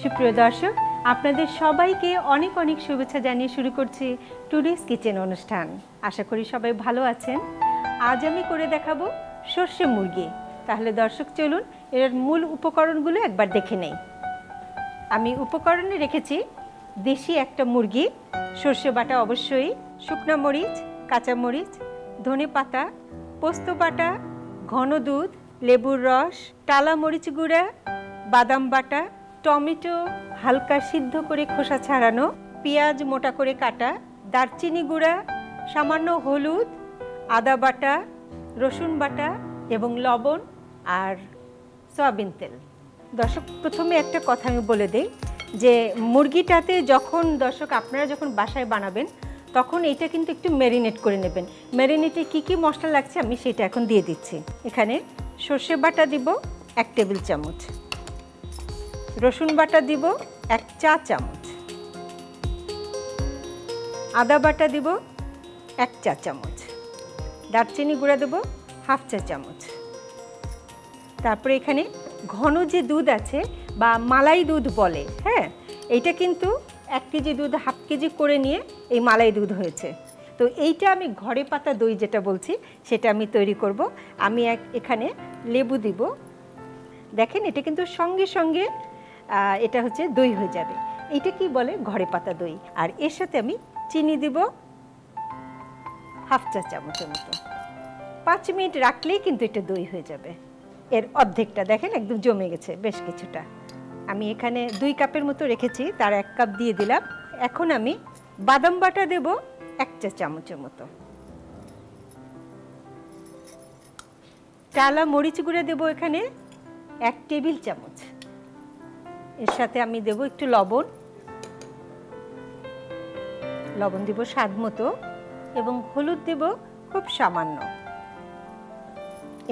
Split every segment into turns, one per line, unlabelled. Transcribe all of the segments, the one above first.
সুপ্রিয় দর্শক, আপনাদের সবাইকে অনেক অনেক শুভেচ্ছা জানিয়ে শুরু করছি টুডেস কিচেন অনুষ্ঠান। আশা করি সবাই ভালো আছেন। আজ আমি করে দেখাবো সর্ষে মুরগি। তাহলে দর্শক চলুন এর মূল উপকরণগুলো একবার দেখে নেই। আমি উপকরণে রেখেছি দেশি একটা মুরগি, সর্ষে বাটা অবশ্যই, শুকনো মরিচ, কাঁচা মরিচ, ধনে পাতা, পোস্ত বাটা, ঘন দুধ, লেবুর রস, টালা মরিচ গুঁড়া, বাদাম বাটা, টমেটো হালকা সিদ্ধ করে খোসা ছাড়ানো, পেঁয়াজ মোটা করে কাটা, দারচিনি গুঁড়া, সামান্য হলুদ, আদা বাটা, রসুন বাটা এবং লবণ আর সয়াবিন তেল। দর্শক, প্রথমে একটা কথা আমি বলে দিই যে মুরগিটাতে আপনারা যখন বাসায় বানাবেন তখন এটা কিন্তু একটু ম্যারিনেট করে নেবেন। ম্যারিনেটে কি কি মশলা লাগছে আমি সেটা এখন দিয়ে দিচ্ছি। এখানে সর্ষে বাটা দিব 1 টেবিল চামচ, রসুন বাটা দিব 1 চা চামচ, আদা বাটা দিব 1 চা চামচ, দারচিনি গুঁড়া দেব 1/2 চা চামচ। তারপরে এখানে ঘন যে দুধ আছে বা মালাই দুধ বলে, হ্যাঁ, এইটা কিন্তু 1 কেজি দুধ 1/2 কেজি করে নিয়ে এই মালাই দুধ হয়েছে। তো এইটা আমি ঘরে পাতা দই যেটা বলছি সেটা আমি তৈরি করব। আমি এখানে লেবু দিব। দেখেন এটা কিন্তু সঙ্গে সঙ্গে এটা হচ্ছে দই হয়ে যাবে। এইটা কি বলে ঘরে পাতা দই। আর এর সাথে আমি চিনি দিব 1/2 চা চামচের মতো। 5 মিনিট রাখলেই কিন্তু এটা দই হয়ে যাবে। এর অর্ধেকটা দেখেন একদম জমে গেছে বেশ কিছুটা। আমি এখানে 2 কাপের মতো রেখেছি, তার 1 কাপ দিয়ে দিলাম। এখন আমি বাদাম বাটা দেব 1 চা চামচের মতো, টালা মরিচ গুঁড়া দেব এখানে 1 টেবিল চামচ। এর সাথে আমি দেব একটু লবণ দেব স্বাদ মতো এবং হলুদ দেব খুব সামান্য।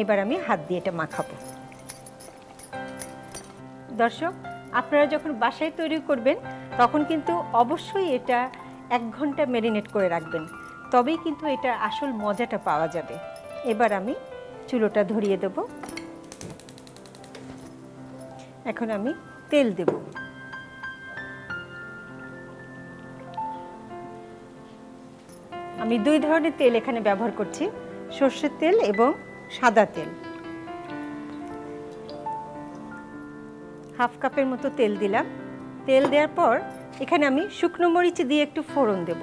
এবার আমি হাত দিয়ে এটা মাখাবো। দর্শক, আপনারা যখন বাসায় তৈরি করবেন তখন কিন্তু অবশ্যই এটা 1 ঘন্টা ম্যারিনেট করে রাখবেন, তবেই কিন্তু এটা আসল মজাটা পাওয়া যাবে। এবার আমি চুলোটা ধরিয়ে দেব। এখন আমি তেল দেব। আমি 2 ধরনের তেল এখানে ব্যবহার করছি, সরষের তেল এবং সাদা তেল। 1/2 কাপের মতো তেল দিলাম। তেল দেওয়ার পর এখানে আমি শুকনো মরিচ দিয়ে একটু ফোড়ন দেব।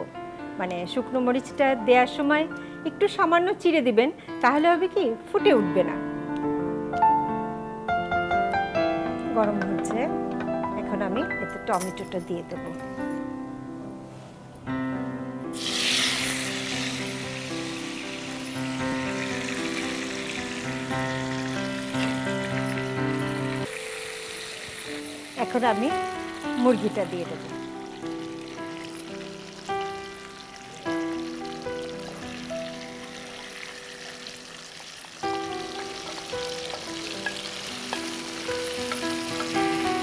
মানে শুকনো মরিচটা দেওয়ার সময় একটু সামান্য চিড়ে দিবেন, তাহলে হবে কি ফুটে উঠবে না। গরম হচ্ছে, এখন আমি এতে টমেটোটা দিয়ে দেব। এখন আমি মুরগিটা দিয়ে দেব।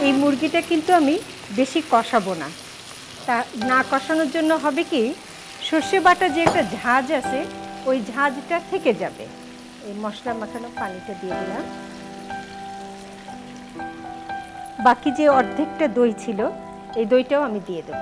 এই মুরগিটা কিন্তু আমি বেশি কষাবো না। তা না কষানোর জন্য হবে কি, সর্ষে বাটা যে একটা ঝাঁজ আছে ওই ঝাঁজটা থেকে যাবে। এই মশলা মাখানো পানিটা দিয়ে দিলাম। বাকি যে অর্ধেকটা দই ছিল এই দইটাও আমি দিয়ে দেব।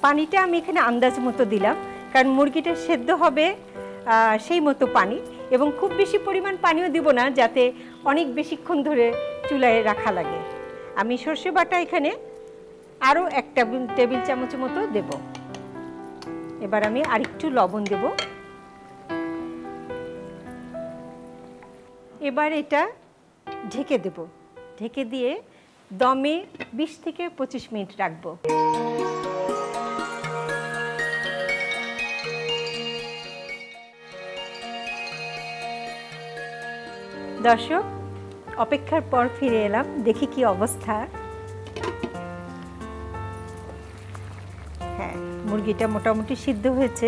পানিটা আমি এখানে আন্দাজ মতো দিলাম, কারণ মুরগিটা সেদ্ধ হবে সেই মতো পানি, এবং খুব বেশি পরিমাণ পানিও দিব না যাতে অনেক বেশিক্ষণ ধরে চুলায় রাখা লাগে। আমি সর্ষে বাটা এখানে আরও 1 টেবিল চামচের মতো দেব। এবার আমি আরেকটু লবণ দেব। এবার এটা ঢেকে দেব। ঢেকে দিয়ে দমে 20 থেকে 25 মিনিট রাখবো। দর্শক, অপেক্ষার পর ফিরে এলাম, দেখি কি অবস্থা। হ্যাঁ, মুরগিটা মোটামুটি সিদ্ধ হয়েছে।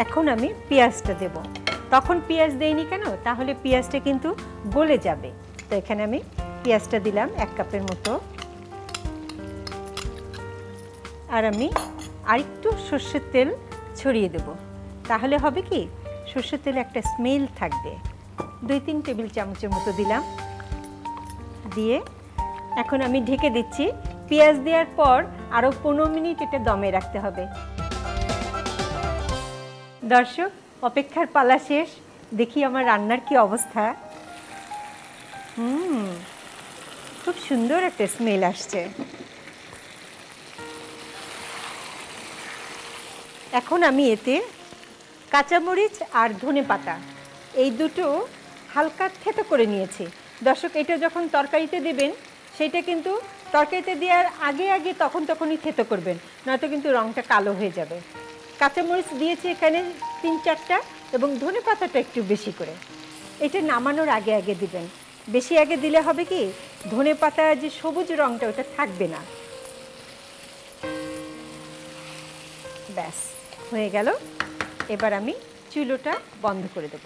এখন আমি পেঁয়াজটা দেব। তখন পেঁয়াজ দেইনি কেন, তাহলে পেঁয়াজটা কিন্তু গলে যাবে। তো এখানে আমি পেঁয়াজটা দিলাম 1 কাপের মতো। আর আমি আরেকটু সর্ষের তেল ছড়িয়ে দেব, তাহলে হবে কি সর্ষের তেলে একটা স্মেল থাকবে। 2-3 টেবিল চামচের মতো দিলাম, দিয়ে এখন আমি ঢেকে দিচ্ছি। পেঁয়াজ দেওয়ার পর আরও 15 মিনিট এটা দমে রাখতে হবে। দর্শক, অপেক্ষার পালা শেষ, দেখি আমার রান্নার কি অবস্থা। খুব সুন্দর একটা স্মেল আসছে। এখন আমি এতে কাঁচামরিচ আর ধনেপাতা এই দুটো হালকা থেতো করে নিয়েছি। দর্শক, এটা যখন তরকারিতে দেবেন সেটা কিন্তু তরকারিতে দেওয়ার আগে আগে তখনই থেতো করবেন, নয়তো কিন্তু রঙটা কালো হয়ে যাবে। কাঁচামরিচ দিয়েছি এখানে 3-4টা এবং ধনেপাতাটা একটু বেশি করে। এটা নামানোর আগে আগে দিবেন, বেশি আগে দিলে হবে কি ধনেপাতার যে সবুজ রঙটা ওটা থাকবে না। ব্যাস হয়ে গেল। এবার আমি চুলোটা বন্ধ করে দেব।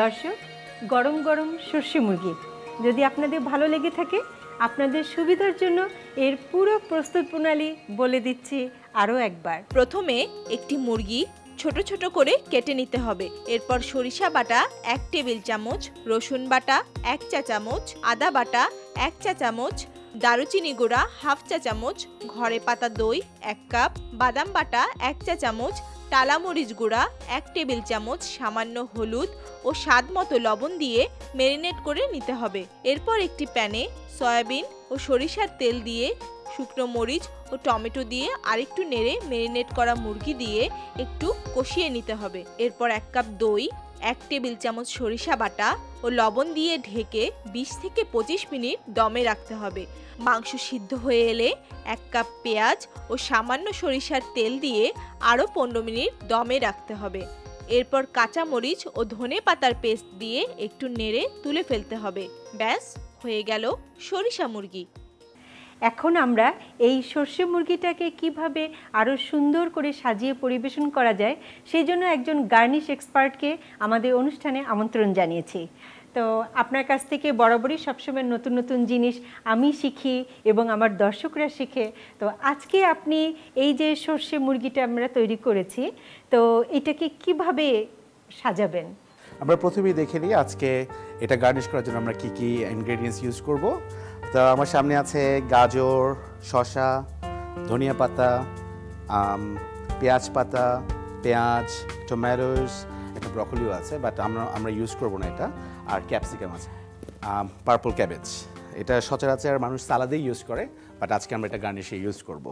দর্শক, গরম গরম সর্ষে মুরগি যদি আপনাদের ভালো লেগে থাকে, আপনাদের সুবিধার জন্য এর পুরো প্রস্তুত প্রণালী বলে দিচ্ছি আরও একবার।
প্রথমে একটি মুরগি ছোট ছোট করে কেটে নিতে হবে। এরপর সরিষা বাটা 1 টেবিল চামচ, রসুন বাটা 1 চা চামচ, আদা বাটা 1 চা চামচ, দারুচিনি গুঁড়া 1/2 চা চামচ, ঘরে পাতা দই 1 কাপ, বাদাম বাটা 1 চা চামচ, টালা মরিচ গুঁড়া 1 টেবিল চামচ, সামান্য হলুদ ও স্বাদ মতো লবণ দিয়ে ম্যারিনেট করে নিতে হবে। এরপর একটি প্যানে সয়াবিন ও সরিষার তেল দিয়ে শুকনো মরিচ ও টমেটো দিয়ে আরেকটু নেড়ে ম্যারিনেট করা মুরগি দিয়ে একটু কষিয়ে নিতে হবে। এরপর 1 কাপ দই, 1 টেবিল চামচ সরিষা বাটা ও লবণ দিয়ে ঢেকে 20 থেকে 25 মিনিট দমে রাখতে হবে। মাংস সিদ্ধ হয়ে এলে 1 কাপ পেঁয়াজ ও সামান্য সরিষার তেল দিয়ে আরও 15 মিনিট দমে রাখতে হবে। এরপর কাঁচা মরিচ ও ধনে পাতার পেস্ট দিয়ে একটু নেড়ে তুলে ফেলতে হবে। ব্যাস হয়ে গেল সরিষা মুরগি।
এখন আমরা এই সর্ষে মুরগিটাকে কিভাবে আরও সুন্দর করে সাজিয়ে পরিবেশন করা যায় সেই জন্য একজন গার্নিশ এক্সপার্টকে আমাদের অনুষ্ঠানে আমন্ত্রণ জানিয়েছি। তো আপনার কাছ থেকে বরাবরই সবসময় নতুন নতুন জিনিস আমি শিখি এবং আমার দর্শকরা শিখে। তো আজকে আপনি এই যে সর্ষে মুরগিটা আমরা তৈরি করেছি, তো এটাকে কিভাবে সাজাবেন?
আমরা প্রথমেই দেখে নিই আজকে এটা গার্নিশ করার জন্য আমরা কি কি ইনগ্রেডিয়েন্টস ইউজ করব। তো আমার সামনে আছে গাজর, শসা, ধনিয়া পাতা, পেঁয়াজ পাতা, পেঁয়াজ, টমেটোস, একটা ব্রকলিও আছে, বাট আমরা ইউজ করব না এটা, আর ক্যাপসিকাম আছে, পার্পল ক্যাবেজ। এটা সচরাচর মানুষ সালাদেই ইউজ করে, বাট আজকে আমরা এটা গার্নিশে ইউজ করব।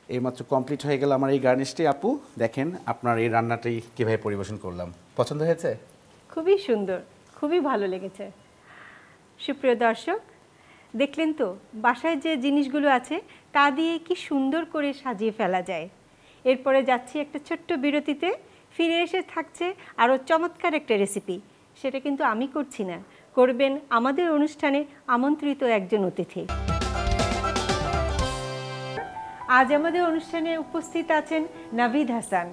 এইমাত্র কমপ্লিট হয়ে গেল আমার এই গার্নিশটি। আপু দেখেন আপনার এই রান্নাটি কীভাবে পরিবেশন করলাম, পছন্দ হয়েছে?
খুবই সুন্দর, খুবই ভালো লেগেছে। সুপ্রিয় দর্শক, দেখলেন তো বাসায় যে জিনিসগুলো আছে তা দিয়ে কি সুন্দর করে সাজিয়ে ফেলা যায়। এরপরে যাচ্ছি একটা ছোট্ট বিরতিতে, ফিরে এসে থাকছে আরও চমৎকার একটা রেসিপি। সেটা কিন্তু আমি করছি না, করবেন আমাদের অনুষ্ঠানে আমন্ত্রিত একজন অতিথি। আজ আমাদের অনুষ্ঠানে উপস্থিত আছেন নাভিদ হাসান,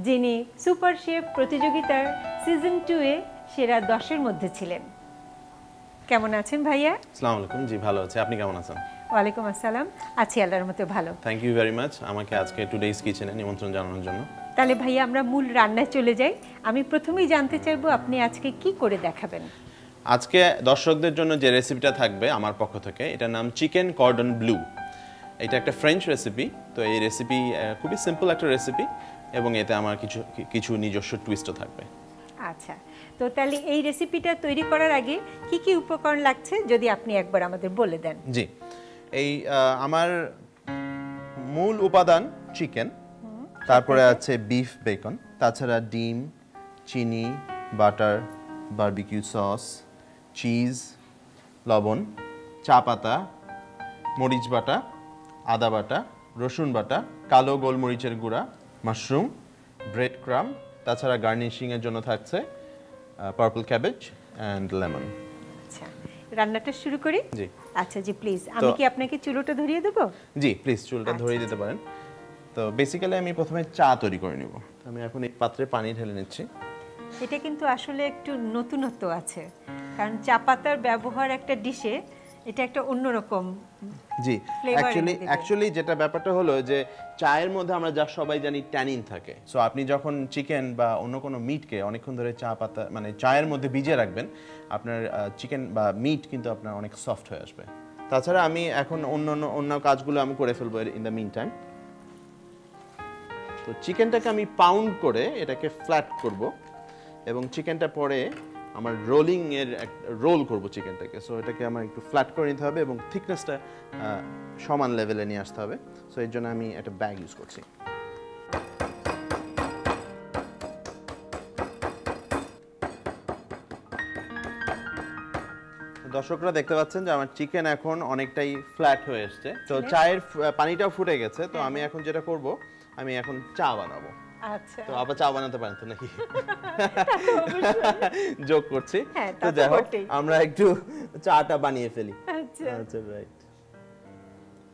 যিনি সুপার শেফ প্রতিযোগিতার সিজন 2-এ সেরা 10-এর মধ্যে ছিলেন। কেমন আছেন ভাইয়া?
আসসালামু আলাইকুম। জি ভালো আছি, আপনি কেমন আছেন?
ওয়ালাইকুম আসসালাম, আছি আল্লাহর মতো ভালো।
থ্যাংক ইউ ভেরি মাচ আমাকে আজকে টুডেইস কিচেনে নিমন্ত্রণ জানানোর জন্য।
তাহলে ভাইয়া আমরা মূল রান্নায় চলে যাই। আমি প্রথমেই জানতে চাইবো আপনি আজকে কি করে দেখাবেন?
আজকে দর্শকদের জন্য যে রেসিপিটা থাকবে আমার পক্ষ থেকে, এটার নাম চিকেন কর্ডন ব্লু। এটা একটা ফ্রেঞ্চ রেসিপি। তো এই রেসিপি খুবই সিম্পল একটা রেসিপি এবং এতে আমার কিছু নিজস্ব টুইস্টও থাকবে।
আচ্ছা, তো তাহলে এই রেসিপিটা তৈরি করার আগে কি কি উপকরণ লাগছে যদি আপনি একবার আমাদের বলে দেন।
জি, এই আমার মূল উপাদান চিকেন, তারপরে আছে বিফ বেকন, তাছাড়া ডিম, চিনি, বাটার, বারবিকিউ সস, চিজ, লবণ, চা পাতা, মরিচ বাটা, আদা বাটা, রসুন বাটা, কালো গোলমরিচের গুঁড়া, মাশরুম, ব্রেড ক্রাম্ব, তাছাড়া গার্নিশিংয়ের জন্য থাকছে পার্পল ক্যাবেজ অ্যান্ড লেমন।
আচ্ছা, রান্নাটা শুরু করি।
জি
আচ্ছা জি প্লিজ, আমি কি আপনাকে চুলোটা ধরিয়ে দেবো?
জি প্লিজ, চুলটা ধরিয়ে দিতে পারেন। তো বেসিক্যালি আমি প্রথমে চা তৈরি করে নেব। আমি এখন এই পাত্রে পানি ঢেলে নিচ্ছি।
এটা কিন্তু আসলে একটু নতুনত্ব আছে, কারণ চা পাতার ব্যবহার একটা ডিশে এটা একটা অন্যরকম।
জি,
flavor এনে দেবে।
অ্যাকচুয়ালি যেটা ব্যাপারটা হলো যে চায়ের মধ্যে আমরা যা সবাই জানি ট্যানিন থাকে। সো আপনি যখন চিকেন বা অন্য কোনো মিটকে অনেকক্ষণ ধরে চা পাতা মানে চায়ের মধ্যে ভিজিয়ে রাখবেন, আপনার চিকেন বা মিট কিন্তু আপনার অনেক সফট হয়ে আসবে। তাছাড়া আমি এখন অন্য কাজগুলো আমি করে ফেলবো ইন দ্য মিন টাইম। তো চিকেনটাকে আমি পাউন্ড করে এটাকে ফ্ল্যাট করব এবং চিকেনটা পরে আমার রোল করব চিকেনটাকে। সো এটাকে আমার একটু ফ্ল্যাট করে নিতে হবে এবং থিকনেসটা সমান লেভেলে নিয়ে আসতে হবে। সো এর জন্য আমি একটা ব্যাগ ইউজ করছি। দর্শকরা দেখতে পাচ্ছেন যে আমার চিকেন এখন অনেকটাই ফ্ল্যাট হয়ে এসছে। তো চায়ের পানিটাও ফুটে গেছে। তো আমি এখন যেটা করব, আমি এখন চা বানাবো।
আচ্ছা,
তো আবার চা বানাতে পারেন তো নাকি? যোগ করছি।
হ্যাঁ,
তো যাই হোক, আমরা একটু চাটা বানিয়ে ফেলি।
আচ্ছা
আচ্ছা, রাইট।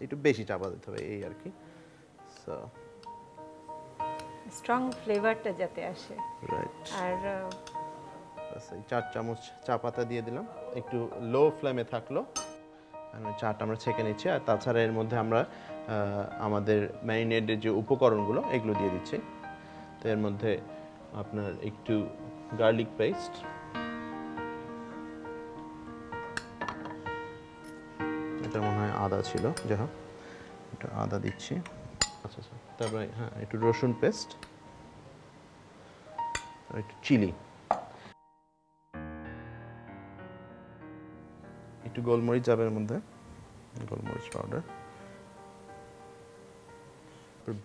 একটু বেশি চা দিতে হবে এই আর কি। সো
স্ট্রং ফ্লেভারটা যাতে আসে।
রাইট।
আর
এই 4 চামচ চা পাতা দিয়ে দিলাম, একটু লো ফ্লেমে থাকলো। চাটা আমরা ছেঁকে নিচ্ছি। আর তাছাড়া এর মধ্যে আমরা আমাদের ম্যারিনেডের যে উপকরণগুলো এগুলো দিয়ে দিচ্ছি। তো এর মধ্যে আপনার একটু গার্লিক পেস্ট, এটা মনে হয় আদা ছিল, যাই হোক এটা আদা দিচ্ছি। আচ্ছা আচ্ছা, তারপরে হ্যাঁ একটু রসুন পেস্ট আর একটু চিলি, একটু গোলমরিচ যাবে এর মধ্যে, গোলমরিচ পাউডার,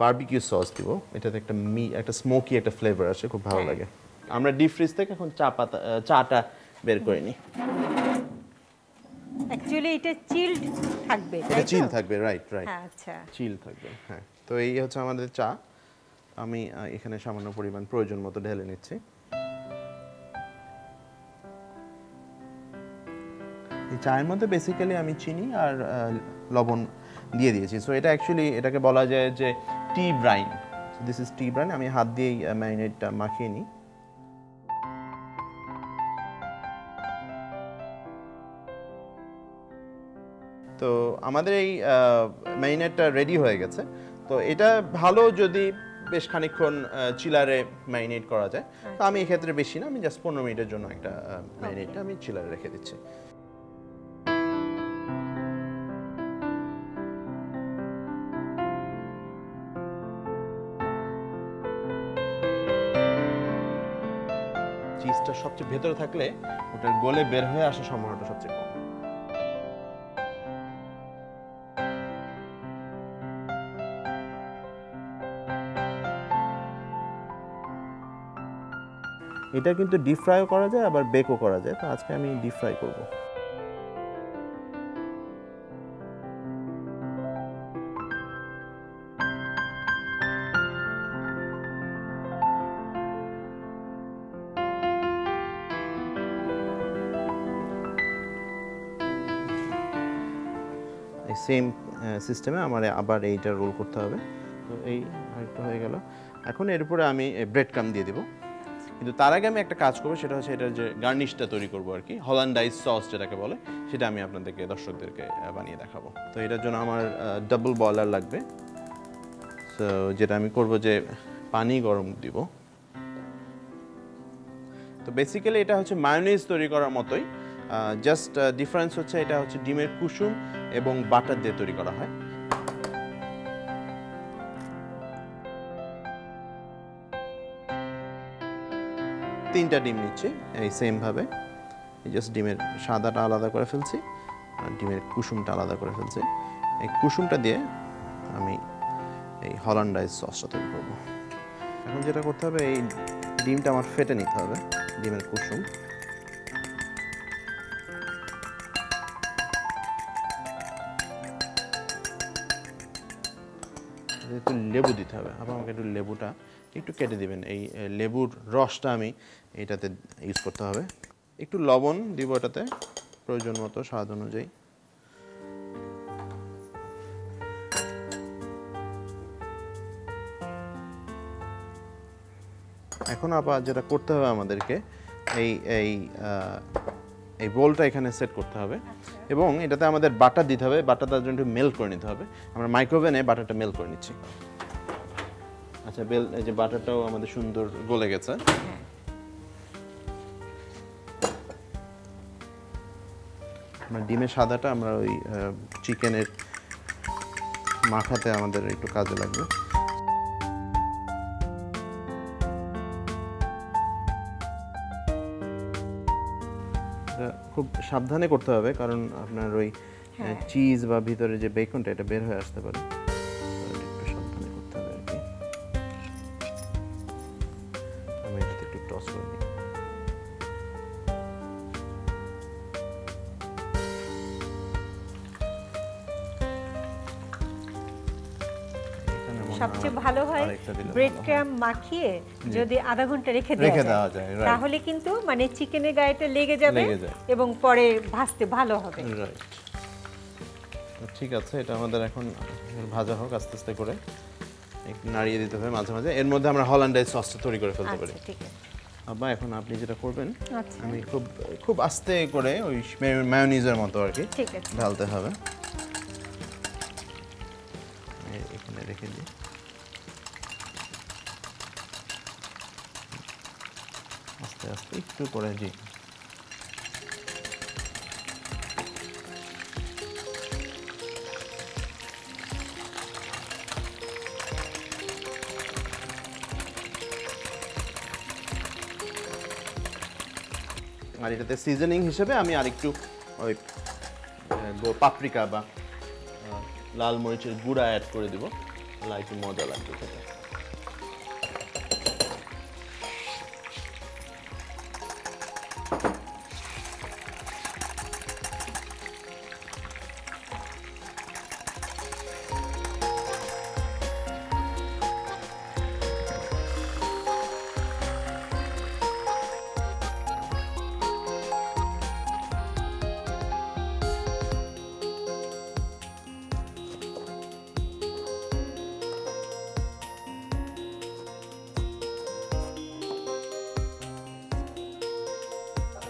বারবিকিউ সস দিব। এটাতে একটা স্মোকি একটা ফ্লেভার আসে, খুব ভালো লাগে। আমরা ডিপ ফ্রিজ থেকে এখন চাটা বের করে নিই।
অ্যাকচুয়ালি এটা চিলড থাকবে,
এটা চিল থাকবে, রাইট।
হ্যাঁ, আচ্ছা
চিল থাকবে, হ্যাঁ। তো এই হচ্ছে আমাদের চা। আমি এখানে সামান্য পরিমাণ প্রয়োজন মতো ঢেলে নিচ্ছি। এই চায়ের মধ্যে বেসিক্যালি আমি চিনি আর লবণ দিয়ে দিয়েছি। সো এটা অ্যাকচুয়ালি এটাকে বলা যায় যে tea brine. This is tea brine. আমি হাত দিয়েই ম্যারিনেটটা মাখিয়ে নিই। তো আমাদের এই ম্যারিনেটটা রেডি হয়ে গেছে। তো এটা ভালো যদি বেশ খানিকক্ষণ চিলারে ম্যারিনেট করা যায়। তো আমি এক্ষেত্রে বেশি না, আমি জাস্ট 15 মিনিটের জন্য একটা ম্যারিনেটটা আমি চিলারে রেখে দিচ্ছি। চিজটা সবচেয়ে ভেতরে থাকলে ওটার গলে বের হয়ে আসার সম্ভাবনাটা সবচেয়ে কম। এটা কিন্তু ডিপ ফ্রাইও করা যায়, আবার বেকও করা যায়। তো আজকে আমি ডিপ ফ্রাই করব। সেম সিস্টেমে আমার আবার এইটা রোল করতে হবে। তো এই আরেকটা হয়ে গেল। এখন এর উপরে আমি ব্রেড ক্রাম্ব দিয়ে দিব, কিন্তু তার আগে আমি একটা কাজ করবো, সেটা হচ্ছে এটার যে গার্নিশটা তৈরি করবো আর কি, হল্যান্ডাইজ সস যেটাকে বলে, সেটা আমি আপনাদেরকে দর্শকদেরকে বানিয়ে দেখাবো। তো এটার জন্য আমার ডাবল বয়লার লাগবে। সো যেটা আমি করব যে পানি গরম দিব। তো বেসিক্যালি এটা হচ্ছে মায়োনিজ তৈরি করার মতোই, জাস্ট ডিফারেন্স হচ্ছে এটা হচ্ছে ডিমের কুসুম এবং বাটার দিয়ে তৈরি করা হয়। তিনটা ডিম নিচ্ছি এই সেম ভাবে, জাস্ট ডিমের সাদাটা আলাদা করে ফেলছি আর ডিমের কুসুমটা আলাদা করে ফেলছি। এই কুসুমটা দিয়ে আমি এই হল্যান্ডাইজ সসটা তৈরি করব। এখন যেটা করতে হবে, এই ডিমটা আমার ফেটে নিতে হবে, ডিমের কুসুম। একটু লেবু দিতে হবে, আবার আমাকে একটু লেবুটা একটু কেটে দিবেন। এই লেবুর রসটা আমি এটাতে ইউজ করতে হবে। একটু লবণ দিব এটাতে প্রয়োজন মতো, স্বাদ অনুযায়ী। এখন আবার যেটা করতে হবে আমাদেরকে, এই এই এই বোলটা এখানে সেট করতে হবে এবং এটাতে আমাদের বাটার দিতে হবে। বাটারটা জন্য একটু মেল্ট করে নিতে হবে। আমরা মাইক্রোওভেনে বাটারটা মেল্ট করে নিচ্ছি। আচ্ছা, এই যে বাটারটাও আমাদের সুন্দর গলে গেছে। আমরা ডিমের সাদাটা আমরা ওই চিকেনের মাখাতে আমাদের একটু কাজে লাগবে। খুব সাবধানে করতে হবে, কারণ আপনার ওই চিজ বা ভিতরে যে বেকনটা এটা বের হয়ে আসতে পারে। একটু সাবধানে করতে হবে আর কি। আমি এটাতে একটু টস করে নিই।
সবচেয়ে ভালো হয় ব্রেড ক্রাম্ব মাখিয়ে যদি আধা ঘন্টা রেখে দেওয়া যায়, তাহলে কিন্তু মানে চিকেনের গায়েটা লেগে যাবে এবং পরে ভাজতে ভালো হবে।
ঠিক আছে, এটা আমাদের এখন ভাজা হোক আস্তে আস্তে করে, একটু নাড়িয়ে দিতে হবে মাঝে মাঝে। এর মধ্যে আমরা হল্যান্ডাইজ সসটা তৈরি করে ফেলতে পারি।
ঠিক আছে,
আবার এখন আপনি যেটা করবেন, আমি খুব আস্তে করে ওই মায়োনিজের মতো আর কি ঢালতে হবে। এখানে রেখে দিই। আস্তে আস্তে একটু করে, জি। আর এটাতে সিজনিং হিসেবে আমি আরেকটু ওই পাপরিকা বা লাল মরিচের গুঁড়া অ্যাড করে দিব, একটু মজা লাগবে খেতে।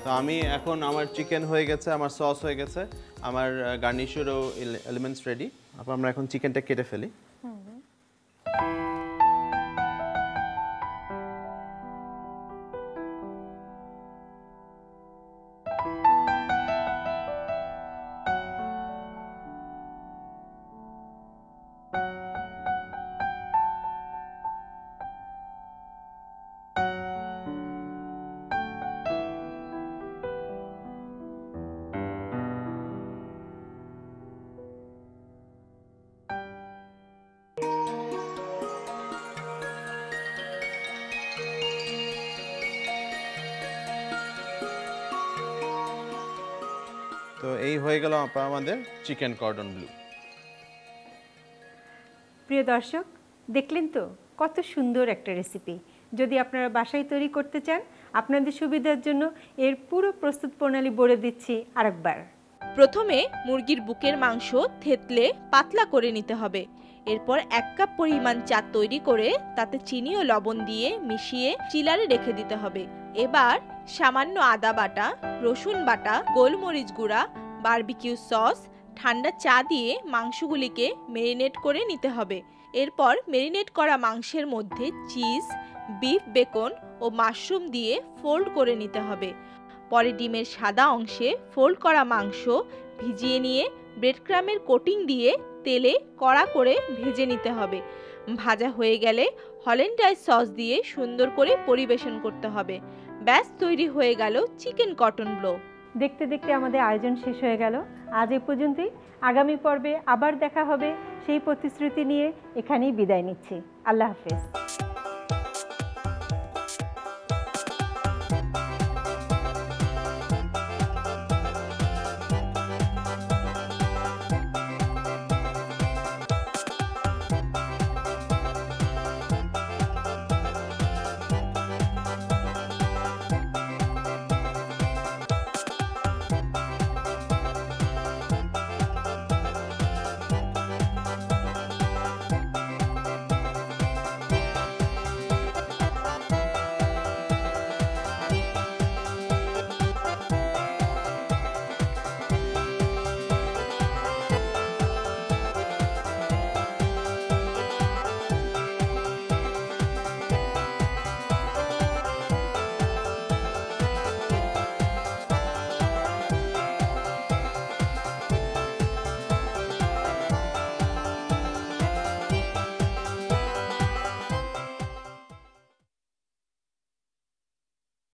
তো আমি এখন, আমার চিকেন হয়ে গেছে, আমার সস হয়ে গেছে, আমার গার্নিশেরও এলিমেন্টস রেডি। আমরা এখন চিকেনটা কেটে ফেলি। তো এই হয়ে গেল আমাদের চিকেন কর্ডন ব্লু।
প্রিয় দর্শক, দেখলেন তো কত সুন্দর একটা রেসিপি। যদি আপনারা বাসায় তৈরি করতে চান, আপনাদের সুবিধার জন্য এর পুরো প্রস্তুত প্রণালী বলে দিচ্ছি আরেকবার।
প্রথমে মুরগির বুকের মাংস থেতলে পাতলা করে নিতে হবে। এরপর 1 কাপ পরিমাণ চা তৈরি করে তাতে চিনি ও লবণ দিয়ে মিশিয়ে চিলারে রেখে দিতে হবে। এবার সামান্য আদা বাটা, রসুন বাটা, গোলমরিচ গুঁড়া, বারবিকিউ সস, ঠান্ডা চা দিয়ে মাংসগুলিকে মেরিনেট করে নিতে হবে। এরপর মেরিনেট করা মাংসের মধ্যে চিজ, বিফ বেকন ও মাশরুম দিয়ে ফোল্ড করে নিতে হবে। পরে ডিমের সাদা অংশে ফোল্ড করা মাংস ভিজিয়ে নিয়ে ব্রেড ক্রামের কোটিং দিয়ে তেলে কড়া করে ভেজে নিতে হবে। ভাজা হয়ে গেলে হল্যান্ডাইজ সস দিয়ে সুন্দর করে পরিবেশন করতে হবে। ব্যাস তৈরি হয়ে গেল চিকেন কটন ব্লো।
দেখতে দেখতে আমাদের আয়োজন শেষ হয়ে গেল। আজ এ পর্যন্তই। আগামী পর্বে আবার দেখা হবে সেই প্রতিশ্রুতি নিয়ে এখানেই বিদায় নিচ্ছি। আল্লাহ হাফেজ।